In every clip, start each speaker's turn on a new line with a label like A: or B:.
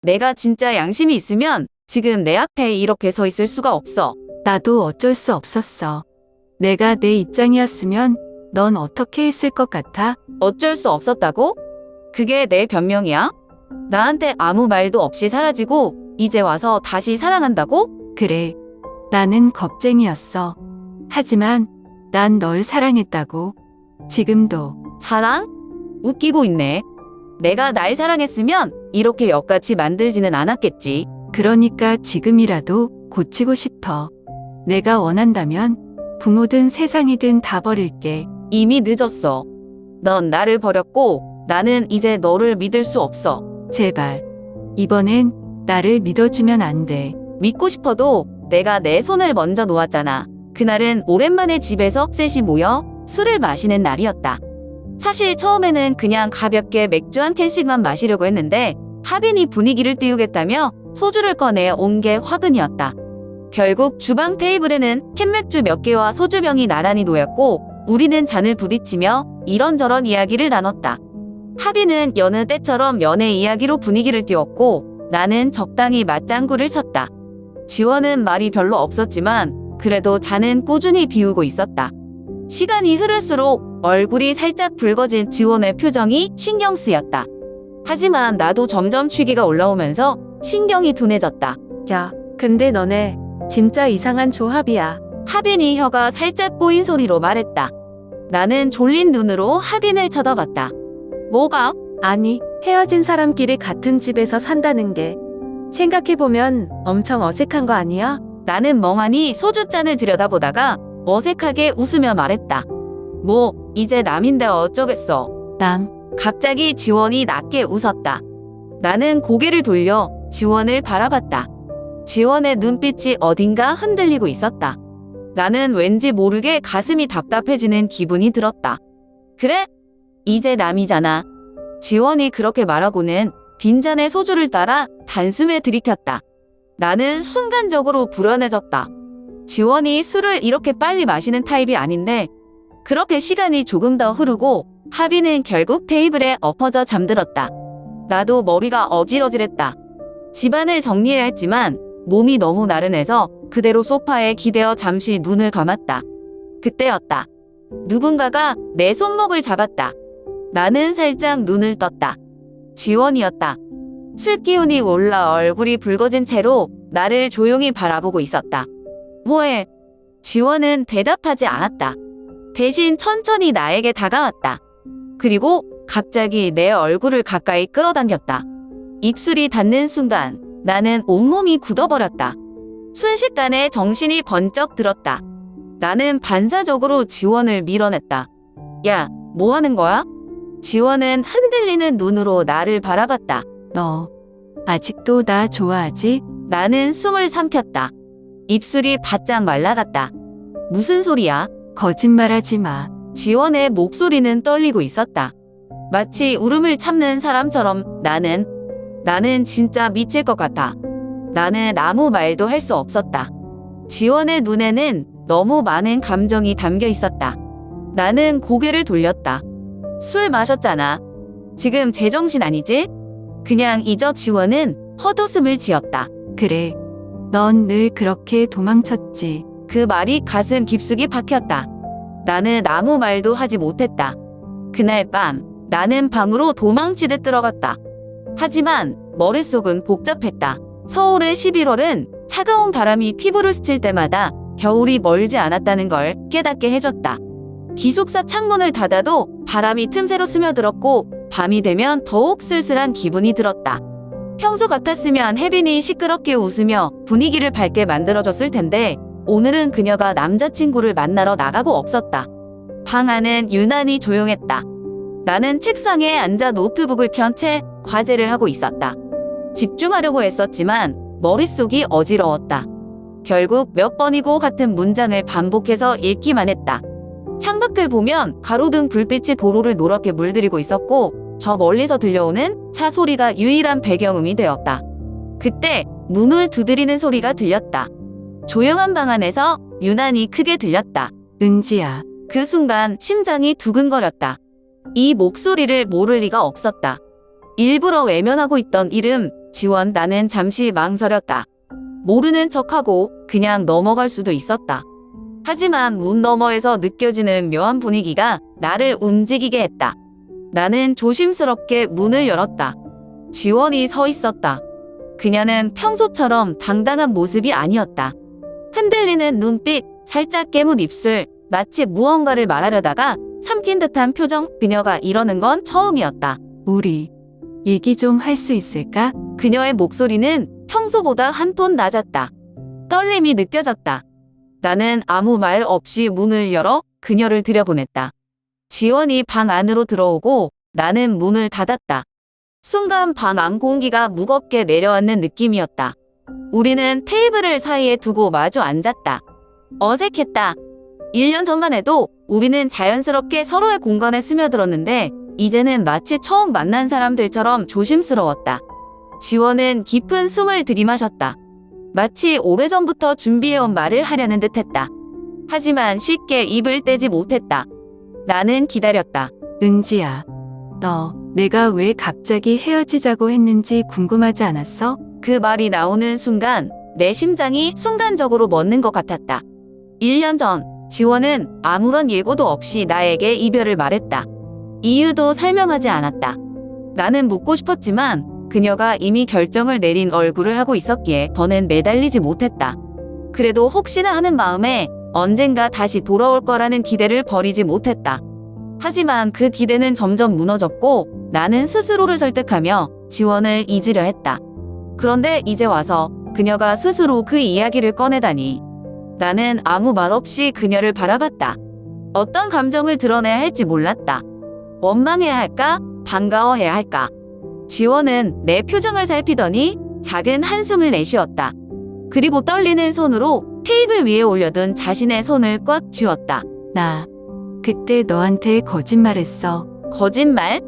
A: 내가 진짜 양심이 있으면 지금 내 앞에 이렇게 서 있을 수가 없어.
B: 나도 어쩔 수 없었어. 내가 내 입장이었으면 넌 어떻게 했을 것 같아?
A: 어쩔 수 없었다고? 그게 내 변명이야? 나한테 아무 말도 없이 사라지고 이제 와서 다시 사랑한다고?
B: 그래. 나는 겁쟁이였어. 하지만 난 널 사랑했다고. 지금도.
A: 사랑? 웃기고 있네. 내가 날 사랑했으면 이렇게 역같이 만들지는 않았겠지.
B: 그러니까 지금이라도 고치고 싶어. 내가 원한다면 부모든 세상이든 다 버릴게.
A: 이미 늦었어. 넌 나를 버렸고 나는 이제 너를 믿을 수 없어.
B: 제발. 이번엔 나를 믿어주면 안 돼.
A: 믿고 싶어도 내가 내 손을 먼저 놓았잖아. 그날은 오랜만에 집에서 셋이 모여 술을 마시는 날이었다. 사실 처음에는 그냥 가볍게 맥주 한 캔씩만 마시려고 했는데 하빈이 분위기를 띄우겠다며 소주를 꺼내 온 게 화근이었다. 결국 주방 테이블에는 캔맥주 몇 개와 소주병이 나란히 놓였고 우리는 잔을 부딪히며 이런저런 이야기를 나눴다. 하빈은 여느 때처럼 연애 이야기로 분위기를 띄웠고 나는 적당히 맞장구를 쳤다. 지원은 말이 별로 없었지만 그래도 잔은 꾸준히 비우고 있었다. 시간이 흐를수록 얼굴이 살짝 붉어진 지원의 표정이 신경 쓰였다. 하지만 나도 점점 취기가 올라오면서 신경이 둔해졌다.
C: 야, 근데 너네 진짜 이상한 조합이야.
A: 하빈이 혀가 살짝 꼬인 소리로 말했다. 나는 졸린 눈으로 하빈을 쳐다봤다. 뭐가?
C: 아니, 헤어진 사람끼리 같은 집에서 산다는 게 생각해보면 엄청 어색한 거 아니야?
A: 나는 멍하니 소주잔을 들여다보다가 어색하게 웃으며 말했다. 뭐 이제 남인데 어쩌겠어.
B: 남.
A: 갑자기 지원이 낮게 웃었다. 나는 고개를 돌려 지원을 바라봤다. 지원의 눈빛이 어딘가 흔들리고 있었다. 나는 왠지 모르게 가슴이 답답해지는 기분이 들었다. 그래? 이제 남이잖아. 지원이 그렇게 말하고는 빈잔에 소주를 따라 단숨에 들이켰다. 나는 순간적으로 불안해졌다. 지원이 술을 이렇게 빨리 마시는 타입이 아닌데 그렇게 시간이 조금 더 흐르고 하빈은 결국 테이블에 엎어져 잠들었다. 나도 머리가 어질어질했다. 집안을 정리해야 했지만 몸이 너무 나른해서 그대로 소파에 기대어 잠시 눈을 감았다. 그때였다. 누군가가 내 손목을 잡았다. 나는 살짝 눈을 떴다. 지원이었다. 술 기운이 올라 얼굴이 붉어진 채로 나를 조용히 바라보고 있었다. 뭐해? 지원은 대답하지 않았다. 대신 천천히 나에게 다가왔다. 그리고 갑자기 내 얼굴을 가까이 끌어당겼다. 입술이 닿는 순간 나는 온몸이 굳어버렸다. 순식간에 정신이 번쩍 들었다. 나는 반사적으로 지원을 밀어냈다. 야, 뭐 하는 거야? 지원은 흔들리는 눈으로 나를 바라봤다.
B: 너 아직도 나 좋아하지?
A: 나는 숨을 삼켰다. 입술이 바짝 말라갔다. 무슨 소리야?
B: 거짓말하지 마.
A: 지원의 목소리는 떨리고 있었다. 마치 울음을 참는 사람처럼 나는 진짜 미칠 것 같아. 나는 아무 말도 할 수 없었다. 지원의 눈에는 너무 많은 감정이 담겨 있었다. 나는 고개를 돌렸다. 술 마셨잖아. 지금 제정신 아니지? 그냥 잊어. 지원은 헛웃음을 지었다.
B: 그래. 넌 늘 그렇게 도망쳤지.
A: 그 말이 가슴 깊숙이 박혔다. 나는 아무 말도 하지 못했다. 그날 밤 나는 방으로 도망치듯 들어갔다. 하지만 머릿속은 복잡했다. 서울의 11월은 차가운 바람이 피부를 스칠 때마다 겨울이 멀지 않았다는 걸 깨닫게 해줬다. 기숙사 창문을 닫아도 바람이 틈새로 스며들었고 밤이 되면 더욱 쓸쓸한 기분이 들었다. 평소 같았으면 혜빈이 시끄럽게 웃으며 분위기를 밝게 만들어줬을 텐데 오늘은 그녀가 남자친구를 만나러 나가고 없었다. 방 안은 유난히 조용했다. 나는 책상에 앉아 노트북을 켠 채 과제를 하고 있었다. 집중하려고 했었지만 머릿속이 어지러웠다. 결국 몇 번이고 같은 문장을 반복해서 읽기만 했다. 창밖을 보면 가로등 불빛이 도로를 노랗게 물들이고 있었고 저 멀리서 들려오는 차 소리가 유일한 배경음이 되었다. 그때 문을 두드리는 소리가 들렸다. 조용한 방 안에서 유난히 크게 들렸다.
B: 은지야.
A: 그 순간 심장이 두근거렸다. 이 목소리를 모를 리가 없었다. 일부러 외면하고 있던 이름, 지원. 나는 잠시 망설였다. 모르는 척하고 그냥 넘어갈 수도 있었다. 하지만 문 너머에서 느껴지는 묘한 분위기가 나를 움직이게 했다. 나는 조심스럽게 문을 열었다. 지원이 서 있었다. 그녀는 평소처럼 당당한 모습이 아니었다. 흔들리는 눈빛, 살짝 깨문 입술, 마치 무언가를 말하려다가 삼킨 듯한 표정. 그녀가 이러는 건 처음이었다.
B: 우리 얘기 좀 할 수 있을까?
A: 그녀의 목소리는 평소보다 한 톤 낮았다. 떨림이 느껴졌다. 나는 아무 말 없이 문을 열어 그녀를 들여보냈다. 지원이 방 안으로 들어오고 나는 문을 닫았다. 순간 방 안 공기가 무겁게 내려앉는 느낌이었다. 우리는 테이블을 사이에 두고 마주 앉았다. 어색했다. 1년 전만 해도 우리는 자연스럽게 서로의 공간에 스며들었는데 이제는 마치 처음 만난 사람들처럼 조심스러웠다. 지원은 깊은 숨을 들이마셨다. 마치 오래전부터 준비해온 말을 하려는 듯했다. 하지만 쉽게 입을 떼지 못했다. 나는 기다렸다.
B: 은지야, 너 내가 왜 갑자기 헤어지자고 했는지 궁금하지 않았어?
A: 그 말이 나오는 순간 내 심장이 순간적으로 멎는 것 같았다. 1년 전 지원은 아무런 예고도 없이 나에게 이별을 말했다. 이유도 설명하지 않았다. 나는 묻고 싶었지만 그녀가 이미 결정을 내린 얼굴을 하고 있었기에 더는 매달리지 못했다. 그래도 혹시나 하는 마음에 언젠가 다시 돌아올 거라는 기대를 버리지 못했다. 하지만 그 기대는 점점 무너졌고 나는 스스로를 설득하며 지원을 잊으려 했다. 그런데 이제 와서 그녀가 스스로 그 이야기를 꺼내다니. 나는 아무 말 없이 그녀를 바라봤다. 어떤 감정을 드러내야 할지 몰랐다. 원망해야 할까? 반가워해야 할까? 지원은 내 표정을 살피더니 작은 한숨을 내쉬었다. 그리고 떨리는 손으로 테이블 위에 올려둔 자신의 손을 꽉 쥐었다.
B: 나 그때 너한테 거짓말했어.
A: 거짓말?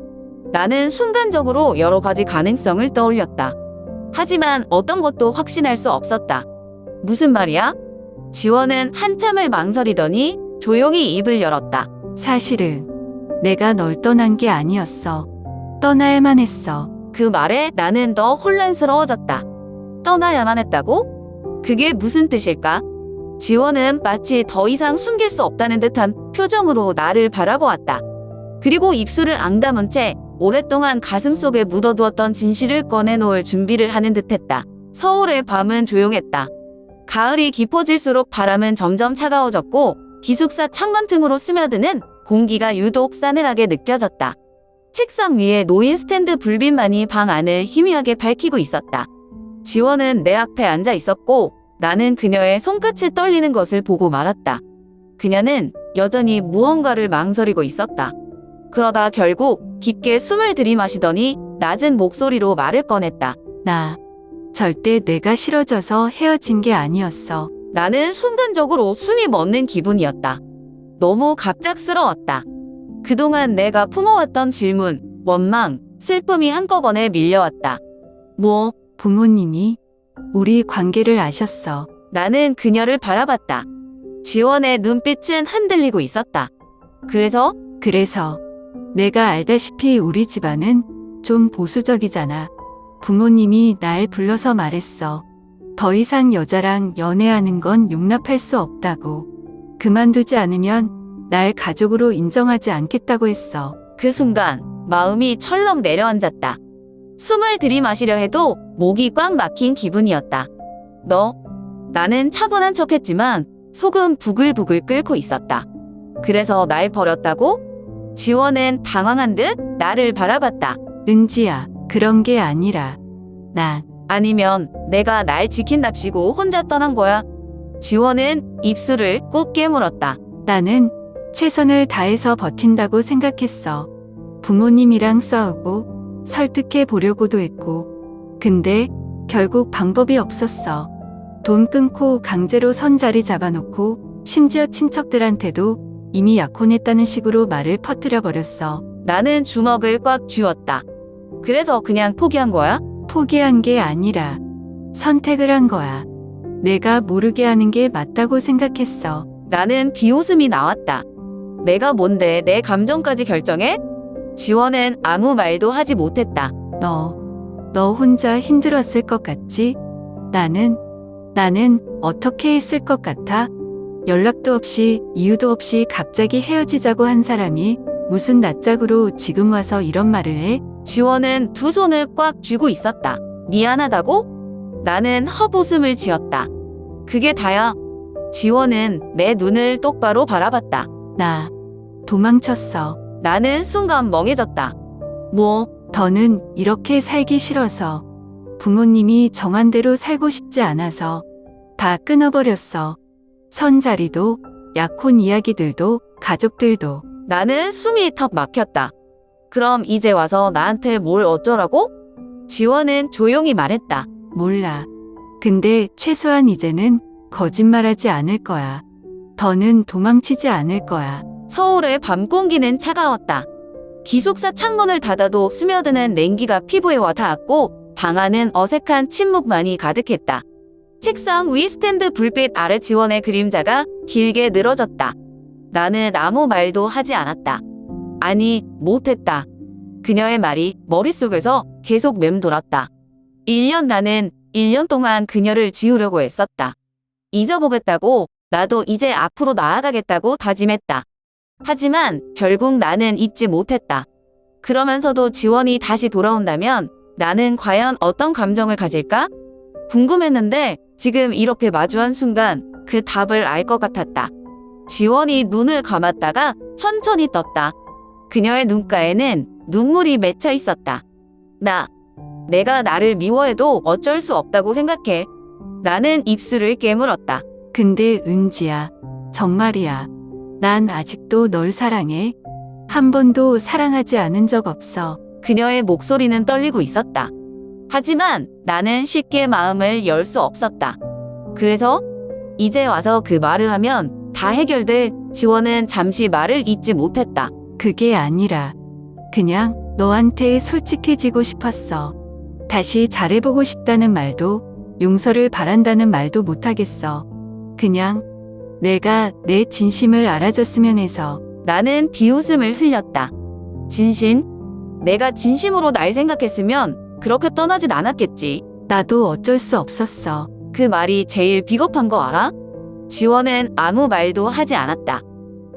A: 나는 순간적으로 여러 가지 가능성을 떠올렸다. 하지만 어떤 것도 확신할 수 없었다. 무슨 말이야? 지원은 한참을 망설이더니 조용히 입을 열었다.
B: 사실은 내가 널 떠난 게 아니었어. 떠나야만 했어.
A: 그 말에 나는 더 혼란스러워졌다. 떠나야만 했다고? 그게 무슨 뜻일까? 지원은 마치 더 이상 숨길 수 없다는 듯한 표정으로 나를 바라보았다. 그리고 입술을 앙다문 채 오랫동안 가슴속에 묻어두었던 진실을 꺼내놓을 준비를 하는 듯했다. 서울의 밤은 조용했다. 가을이 깊어질수록 바람은 점점 차가워졌고 기숙사 창문 틈으로 스며드는 공기가 유독 싸늘하게 느껴졌다. 책상 위에 놓인 스탠드 불빛만이 방 안을 희미하게 밝히고 있었다. 지원은 내 앞에 앉아 있었고 나는 그녀의 손끝이 떨리는 것을 보고 말았다. 그녀는 여전히 무언가를 망설이고 있었다. 그러다 결국 깊게 숨을 들이마시더니 낮은 목소리로 말을 꺼냈다.
B: 나 절대 내가 싫어져서 헤어진 게 아니었어.
A: 나는 순간적으로 숨이 멎는 기분이었다. 너무 갑작스러웠다. 그동안 내가 품어왔던 질문, 원망, 슬픔이 한꺼번에 밀려왔다. 뭐?
B: 부모님이 우리 관계를 아셨어.
A: 나는 그녀를 바라봤다. 지원의 눈빛은 흔들리고 있었다. 그래서?
B: 그래서 내가 알다시피 우리 집안은 좀 보수적이잖아. 부모님이 날 불러서 말했어. 더 이상 여자랑 연애하는 건 용납할 수 없다고. 그만두지 않으면 날 가족으로 인정하지 않겠다고 했어.
A: 그 순간 마음이 철렁 내려앉았다. 숨을 들이마시려 해도 목이 꽉 막힌 기분이었다. 너? 나는 차분한 척했지만 속은 부글부글 끓고 있었다. 그래서 날 버렸다고? 지원은 당황한 듯 나를 바라봤다.
B: 은지야, 그런 게 아니라 난
A: 아니면 내가 날 지킨답시고 혼자 떠난 거야? 지원은 입술을 꾹 깨물었다.
B: 나는 최선을 다해서 버틴다고 생각했어. 부모님이랑 싸우고 설득해 보려고도 했고. 근데 결국 방법이 없었어. 돈 끊고 강제로 선 자리 잡아놓고 심지어 친척들한테도 이미 약혼했다는 식으로 말을 퍼뜨려 버렸어.
A: 나는 주먹을 꽉 쥐었다. 그래서 그냥 포기한 거야?
B: 포기한 게 아니라 선택을 한 거야. 내가 모르게 하는 게 맞다고 생각했어.
A: 나는 비웃음이 나왔다. 내가 뭔데 내 감정까지 결정해? 지원은 아무 말도 하지 못했다.
B: 너 혼자 힘들었을 것 같지? 나는 어떻게 했을 것 같아? 연락도 없이 이유도 없이 갑자기 헤어지자고 한 사람이 무슨 낯짝으로 지금 와서 이런 말을 해?
A: 지원은 두 손을 꽉 쥐고 있었다. 미안하다고? 나는 헛웃음을 지었다. 그게 다야. 지원은 내 눈을 똑바로 바라봤다.
B: 나 도망쳤어.
A: 나는 순간 멍해졌다. 뭐,
B: 더는 이렇게 살기 싫어서 부모님이 정한 대로 살고 싶지 않아서 다 끊어버렸어. 선자리도 약혼 이야기들도 가족들도.
A: 나는 숨이 턱 막혔다. 그럼 이제 와서 나한테 뭘 어쩌라고? 지원은 조용히 말했다.
B: 몰라. 근데 최소한 이제는 거짓말하지 않을 거야. 더는 도망치지 않을 거야.
A: 서울의 밤 공기는 차가웠다. 기숙사 창문을 닫아도 스며드는 냉기가 피부에 와 닿았고 방 안은 어색한 침묵만이 가득했다. 책상 위 스탠드 불빛 아래 지원의 그림자가 길게 늘어졌다. 나는 아무 말도 하지 않았다. 아니, 못했다. 그녀의 말이 머릿속에서 계속 맴돌았다. 나는 1년 동안 그녀를 지우려고 애썼다. 잊어보겠다고, 나도 이제 앞으로 나아가겠다고 다짐했다. 하지만 결국 나는 잊지 못했다. 그러면서도 지원이 다시 돌아온다면 나는 과연 어떤 감정을 가질까? 궁금했는데 지금 이렇게 마주한 순간 그 답을 알 것 같았다. 지원이 눈을 감았다가 천천히 떴다. 그녀의 눈가에는 눈물이 맺혀 있었다. 내가 나를 미워해도 어쩔 수 없다고 생각해. 나는 입술을 깨물었다.
B: 근데 은지야, 정말이야. 난 아직도 널 사랑해. 한 번도 사랑하지 않은 적 없어.
A: 그녀의 목소리는 떨리고 있었다. 하지만 나는 쉽게 마음을 열 수 없었다. 그래서 이제 와서 그 말을 하면 다 해결돼. 지원은 잠시 말을 잇지 못했다.
B: 그게 아니라 그냥 너한테 솔직해지고 싶었어. 다시 잘해보고 싶다는 말도 용서를 바란다는 말도 못하겠어. 그냥 내가 내 진심을 알아줬으면 해서.
A: 나는 비웃음을 흘렸다. 진심? 내가 진심으로 날 생각했으면 그렇게 떠나진 않았겠지.
B: 나도 어쩔 수 없었어.
A: 그 말이 제일 비겁한 거 알아? 지원은 아무 말도 하지 않았다.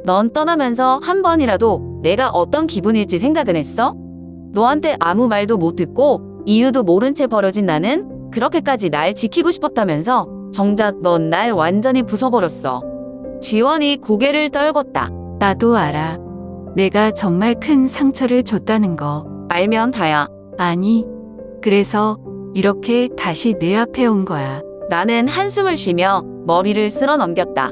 A: 넌 떠나면서 한 번이라도 내가 어떤 기분일지 생각은 했어? 너한테 아무 말도 못 듣고 이유도 모른 채 버려진 나는 그렇게까지 날 지키고 싶었다면서 정작 넌 날 완전히 부숴버렸어. 지원이 고개를 떨궜다.
B: 나도 알아. 내가 정말 큰 상처를 줬다는 거.
A: 알면 다야.
B: 아니, 그래서 이렇게 다시 내 앞에 온 거야.
A: 나는 한숨을 쉬며 머리를 쓸어 넘겼다.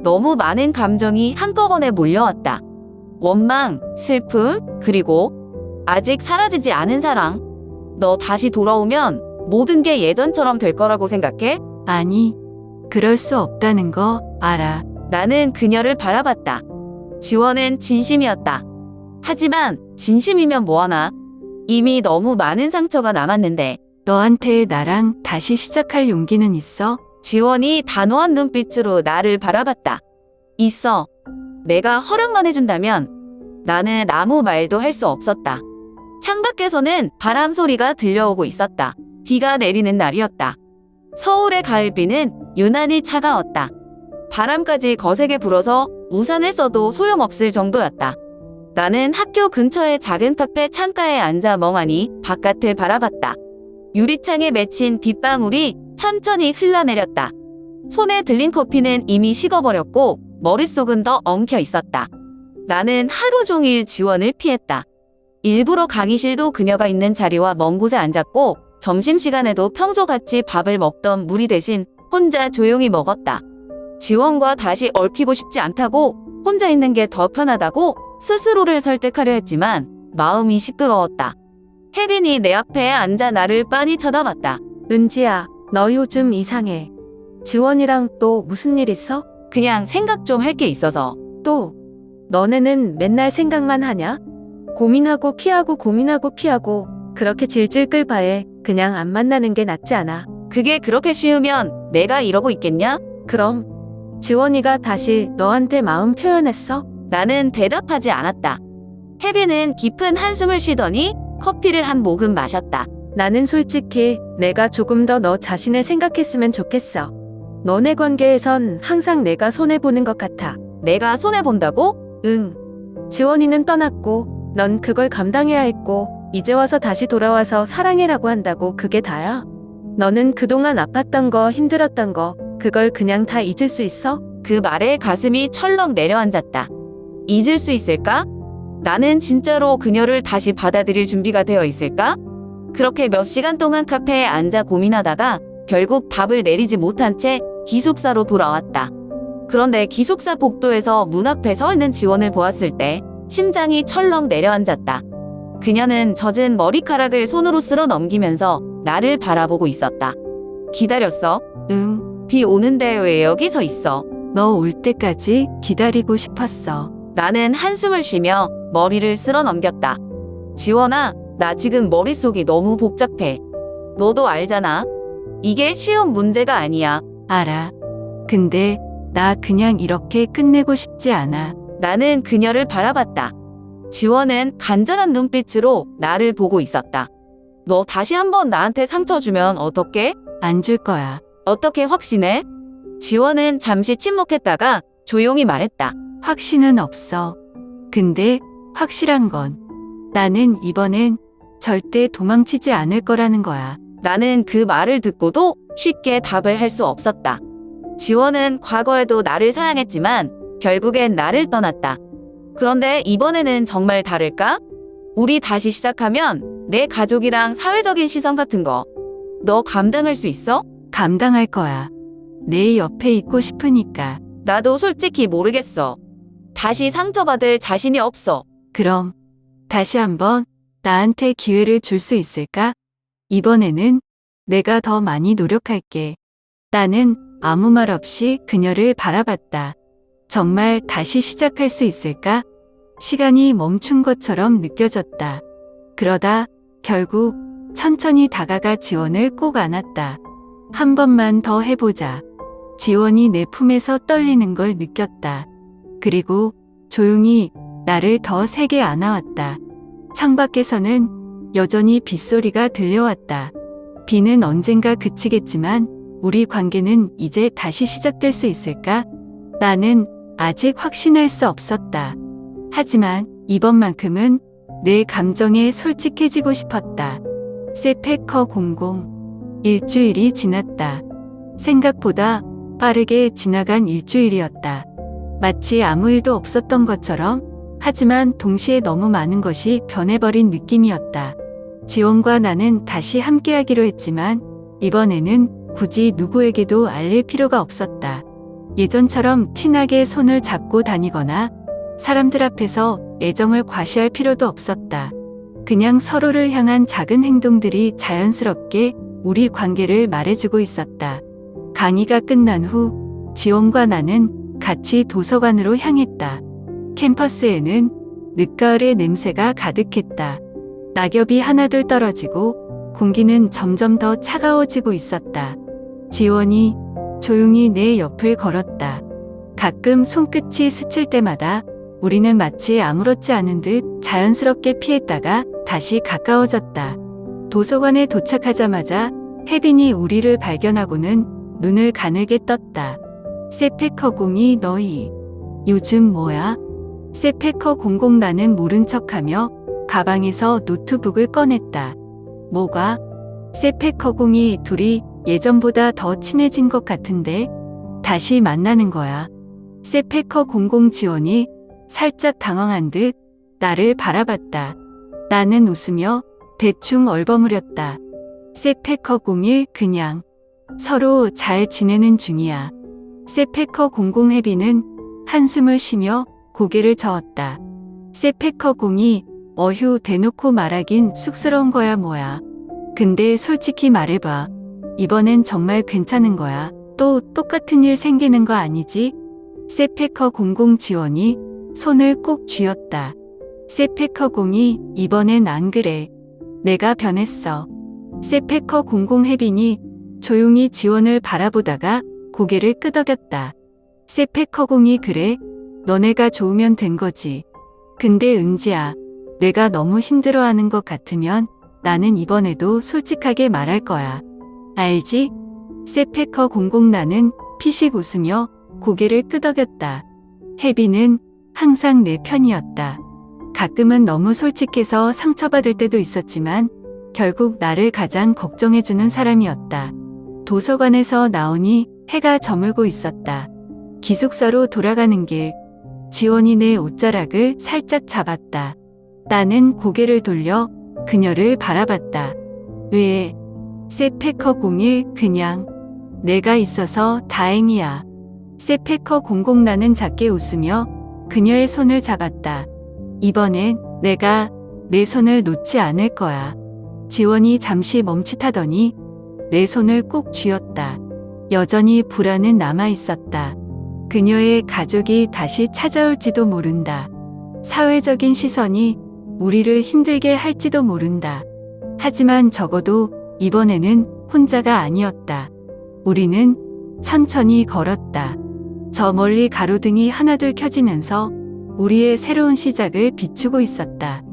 A: 너무 많은 감정이 한꺼번에 몰려왔다. 원망, 슬픔, 그리고 아직 사라지지 않은 사랑. 너 다시 돌아오면 모든 게 예전처럼 될 거라고 생각해?
B: 아니, 그럴 수 없다는 거 알아.
A: 나는 그녀를 바라봤다. 지원은 진심이었다. 하지만 진심이면 뭐하나? 이미 너무 많은 상처가 남았는데.
B: 너한테 나랑 다시 시작할 용기는 있어?
A: 지원이 단호한 눈빛으로 나를 바라봤다. 있어. 내가 허락만 해준다면. 나는 아무 말도 할 수 없었다. 창밖에서는 바람 소리가 들려오고 있었다. 비가 내리는 날이었다. 서울의 가을비는 유난히 차가웠다. 바람까지 거세게 불어서 우산을 써도 소용없을 정도였다. 나는 학교 근처의 작은 카페 창가에 앉아 멍하니 바깥을 바라봤다. 유리창에 맺힌 빗방울이 천천히 흘러내렸다. 손에 들린 커피는 이미 식어버렸고 머릿속은 더 엉켜 있었다. 나는 하루 종일 지원을 피했다. 일부러 강의실도 그녀가 있는 자리와 먼 곳에 앉았고 점심시간에도 평소같이 밥을 먹던 무리 대신 혼자 조용히 먹었다. 지원과 다시 얽히고 싶지 않다고, 혼자 있는 게 더 편하다고 스스로를 설득하려 했지만 마음이 시끄러웠다. 혜빈이 내 앞에 앉아 나를 빤히 쳐다봤다.
C: 은지야, 너 요즘 이상해. 지원이랑 또 무슨 일 있어?
A: 그냥 생각 좀 할 게 있어서.
C: 또 너네는 맨날 생각만 하냐? 고민하고 피하고 고민하고 피하고 그렇게 질질 끌 바에 그냥 안 만나는 게 낫지 않아?
A: 그게 그렇게 쉬우면 내가 이러고 있겠냐?
C: 그럼 지원이가 다시 너한테 마음 표현했어?
A: 나는 대답하지 않았다. 혜빈은 깊은 한숨을 쉬더니 커피를 한 모금 마셨다.
C: 나는 솔직히 내가 조금 더 너 자신을 생각했으면 좋겠어. 너네 관계에선 항상 내가 손해보는 것 같아.
A: 내가 손해본다고?
C: 응. 지원이는 떠났고 넌 그걸 감당해야 했고 이제 와서 다시 돌아와서 사랑해라고 한다고 그게 다야? 너는 그동안 아팠던 거 힘들었던 거 그걸 그냥 다 잊을 수 있어?
A: 그 말에 가슴이 철렁 내려앉았다. 잊을 수 있을까? 나는 진짜로 그녀를 다시 받아들일 준비가 되어 있을까? 그렇게 몇 시간 동안 카페에 앉아 고민하다가 결국 답을 내리지 못한 채 기숙사로 돌아왔다. 그런데 기숙사 복도에서 문 앞에 서 있는 지원을 보았을 때 심장이 철렁 내려앉았다. 그녀는 젖은 머리카락을 손으로 쓸어 넘기면서 나를 바라보고 있었다. 기다렸어?
B: 응,
A: 비 오는데 왜 여기 서 있어?
B: 너 올 때까지 기다리고 싶었어.
A: 나는 한숨을 쉬며 머리를 쓸어 넘겼다. 지원아, 나 지금 머릿속이 너무 복잡해. 너도 알잖아. 이게 쉬운 문제가 아니야.
B: 알아. 근데 나 그냥 이렇게 끝내고 싶지 않아.
A: 나는 그녀를 바라봤다. 지원은 간절한 눈빛으로 나를 보고 있었다. 너 다시 한번 나한테 상처 주면 어떡해?
B: 안 줄 거야.
A: 어떻게 확신해? 지원은 잠시 침묵했다가 조용히 말했다.
B: 확신은 없어. 근데 확실한 건 나는 이번엔 절대 도망치지 않을 거라는 거야.
A: 나는 그 말을 듣고도 쉽게 답을 할 수 없었다. 지원은 과거에도 나를 사랑했지만 결국엔 나를 떠났다. 그런데 이번에는 정말 다를까? 우리 다시 시작하면 내 가족이랑 사회적인 시선 같은 거 너 감당할 수 있어?
B: 감당할 거야. 내 옆에 있고 싶으니까.
A: 나도 솔직히 모르겠어. 다시 상처받을 자신이 없어.
B: 그럼 다시 한번 나한테 기회를 줄 수 있을까? 이번에는 내가 더 많이 노력할게. 나는 아무 말 없이 그녀를 바라봤다. 정말 다시 시작할 수 있을까? 시간이 멈춘 것처럼 느껴졌다. 그러다 결국 천천히 다가가 지원을 꼭 안았다. 한 번만 더 해보자. 지원이 내 품에서 떨리는 걸 느꼈다. 그리고 조용히 나를 더 세게 안아왔다. 창밖에서는 여전히 빗소리가 들려왔다. 비는 언젠가 그치겠지만 우리 관계는 이제 다시 시작될 수 있을까? 나는 아직 확신할 수 없었다. 하지만 이번만큼은 내 감정에 솔직해지고 싶었다. 세페커 00 일주일이 지났다. 생각보다 빠르게 지나간 일주일이었다. 마치 아무 일도 없었던 것처럼, 하지만 동시에 너무 많은 것이 변해버린 느낌이었다. 지원과 나는 다시 함께하기로 했지만 이번에는 굳이 누구에게도 알릴 필요가 없었다. 예전처럼 티나게 손을 잡고 다니거나 사람들 앞에서 애정을 과시할 필요도 없었다. 그냥 서로를 향한 작은 행동들이 자연스럽게 우리 관계를 말해주고 있었다. 강의가 끝난 후 지원과 나는 같이 도서관으로 향했다. 캠퍼스에는 늦가을의 냄새가 가득했다. 낙엽이 하나둘 떨어지고 공기는 점점 더 차가워지고 있었다. 지원이 조용히 내 옆을 걸었다. 가끔 손끝이 스칠 때마다 우리는 마치 아무렇지 않은 듯 자연스럽게 피했다가 다시 가까워졌다. 도서관에 도착하자마자 혜빈이 우리를 발견하고는 눈을 가늘게 떴다. 세페커공이 너희 요즘 뭐야? 세페커 00 나는 모른 척하며 가방에서 노트북을 꺼냈다. 뭐가? 세페커공이 둘이 예전보다 더 친해진 것 같은데 다시 만나는 거야. 세페커 00 지원이 살짝 당황한 듯 나를 바라봤다. 나는 웃으며 대충 얼버무렸다. 세페커 01 그냥 서로 잘 지내는 중이야. 세페커 00 혜비는 한숨을 쉬며 고개를 저었다. 세페커 02 어휴 대놓고 말하긴 쑥스러운 거야 뭐야. 근데 솔직히 말해봐. 이번엔 정말 괜찮은 거야. 또 똑같은 일 생기는 거 아니지? 세페커 00 지원이 손을 꼭 쥐었다. 세페커 02 이번엔 안 그래. 내가 변했어. 세페커 00 혜빈이 조용히 지원을 바라보다가 고개를 끄덕였다. 세페커 02 그래? 너네가 좋으면 된 거지. 근데 은지야, 내가 너무 힘들어하는 것 같으면 나는 이번에도 솔직하게 말할 거야. 알지? 세페커 공공 나는 피식 웃으며 고개를 끄덕였다. 혜비는 항상 내 편이었다. 가끔은 너무 솔직해서 상처받을 때도 있었지만 결국 나를 가장 걱정해주는 사람이었다. 도서관에서 나오니 해가 저물고 있었다. 기숙사로 돌아가는 길, 지원이 내 옷자락을 살짝 잡았다. 나는 고개를 돌려 그녀를 바라봤다. 왜? 세페커 01 그냥 내가 있어서 다행이야. 세페커 00 나는 작게 웃으며 그녀의 손을 잡았다. 이번엔 내가 내 손을 놓지 않을 거야. 지원이 잠시 멈칫하더니 내 손을 꼭 쥐었다. 여전히 불안은 남아 있었다. 그녀의 가족이 다시 찾아올지도 모른다. 사회적인 시선이 우리를 힘들게 할지도 모른다. 하지만 적어도 이번에는 혼자가 아니었다. 우리는 천천히 걸었다. 저 멀리 가로등이 하나둘 켜지면서 우리의 새로운 시작을 비추고 있었다.